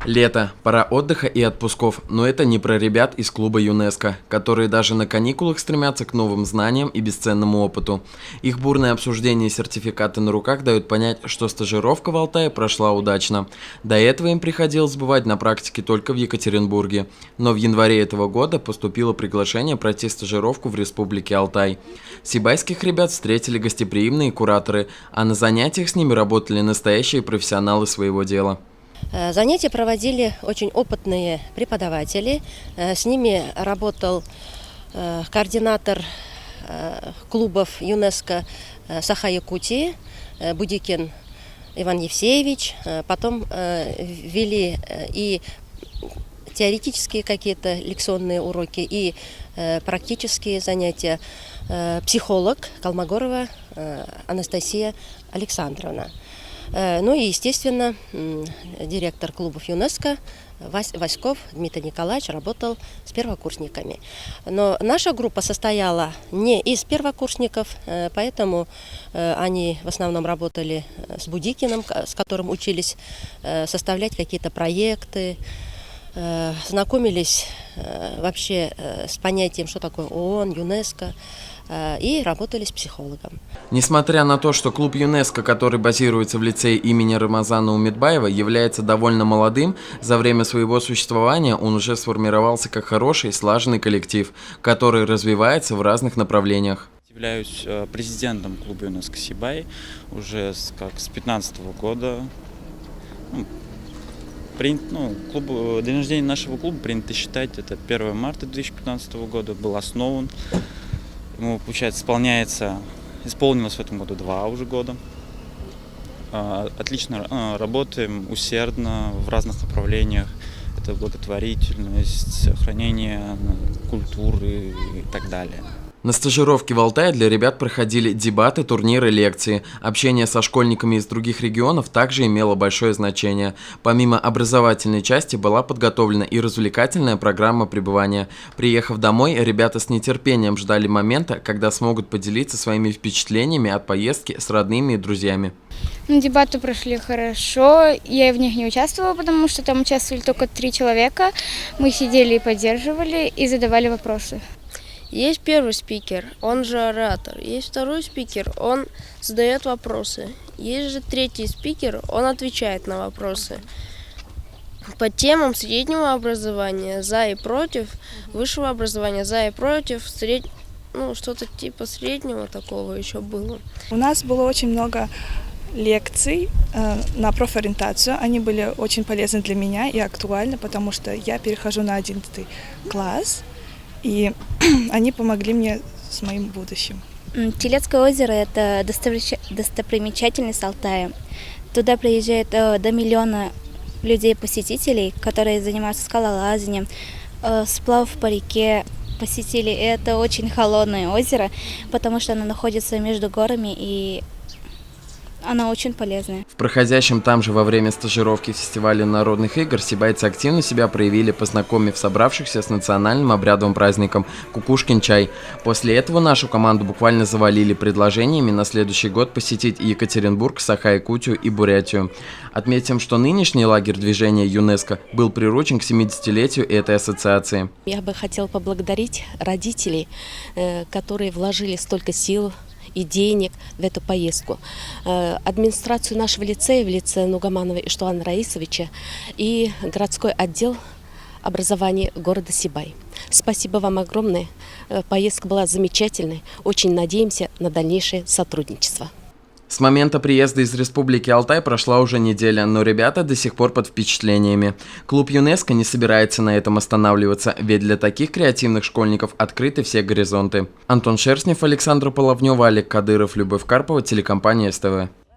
Лето, пора отдыха и отпусков, но это не про ребят из клуба ЮНЕСКО, которые даже на каникулах стремятся к новым знаниям и бесценному опыту. Их бурное обсуждение и сертификаты на руках дают понять, что стажировка в Алтае прошла удачно. До этого им приходилось бывать на практике только в Екатеринбурге, но в январе этого года поступило приглашение пройти стажировку в Республике Алтай. Сибайских ребят встретили гостеприимные кураторы, а на занятиях с ними работали настоящие профессионалы своего дела. Занятия проводили очень опытные преподаватели. С ними работал координатор клубов ЮНЕСКО Саха-Якутии Будикин Иван Евсеевич. Потом вели и теоретические какие-то лекционные уроки, и практические занятия психолог Колмогорова Анастасия Александровна. Ну и, естественно, директор клубов ЮНЕСКО Васьков Дмитрий Николаевич работал с первокурсниками. Но наша группа состояла не из первокурсников, поэтому они в основном работали с Будикиным, с которым учились составлять какие-то проекты, знакомились вообще с понятием, что такое ООН, ЮНЕСКО, и работали с психологом. Несмотря на то, что клуб ЮНЕСКО, который базируется в лицее имени Рамазана Умедбаева, является довольно молодым, за время своего существования он уже сформировался как хороший, слаженный коллектив, который развивается в разных направлениях. Являюсь президентом клуба ЮНЕСКО Сибай уже с 2015 года. День рождения нашего клуба принято считать, это 1 марта 2015 года, был основан. Ему, получается, исполнилось в этом году 2 уже года. Отлично работаем, усердно в разных направлениях. Это благотворительность, сохранение культуры и так далее. На стажировке в Алтае для ребят проходили дебаты, турниры, лекции. Общение со школьниками из других регионов также имело большое значение. Помимо образовательной части была подготовлена и развлекательная программа пребывания. Приехав домой, ребята с нетерпением ждали момента, когда смогут поделиться своими впечатлениями от поездки с родными и друзьями. Дебаты прошли хорошо, я в них не участвовала, потому что там участвовали только 3 человека. Мы сидели и поддерживали, и задавали вопросы. Есть первый спикер, он же оратор. Есть второй спикер, он задает вопросы. Есть же третий спикер, он отвечает на вопросы. По темам среднего образования за и против, высшего образования за и против, что-то типа среднего такого еще было. У нас было очень много лекций на профориентацию. Они были очень полезны для меня и актуальны, потому что я перехожу на 11 класс. И они помогли мне с моим будущим. Телецкое озеро – это достопримечательность Алтая. Туда приезжает до 1 миллиона людей-посетителей, которые занимаются скалолазанием, сплав по реке. Посетили. Это очень холодное озеро, потому что оно находится между горами, и она очень полезная. В проходящем там же во время стажировки фестиваля народных игр сибайцы активно себя проявили, познакомив собравшихся с национальным обрядовым праздником Кукушкин чай. После этого нашу команду буквально завалили предложениями на следующий год посетить Екатеринбург, Саха-Якутию и Бурятию. Отметим, что нынешний лагерь движения ЮНЕСКО был приурочен к 70-летию этой ассоциации. Я бы хотела поблагодарить родителей, которые вложили столько сил и денег в эту поездку. Администрацию нашего лицея в лице Нугаманова Иштуана Раисовича и городской отдел образования города Сибай. Спасибо вам огромное. Поездка была замечательной. Очень надеемся на дальнейшее сотрудничество. С момента приезда из Республики Алтай прошла уже неделя, но ребята до сих пор под впечатлениями. Клуб ЮНЕСКО не собирается на этом останавливаться, ведь для таких креативных школьников открыты все горизонты. Антон Шерстнев, Александра Половнева, Олег Кадыров, Любовь Карпова, телекомпания СТВ.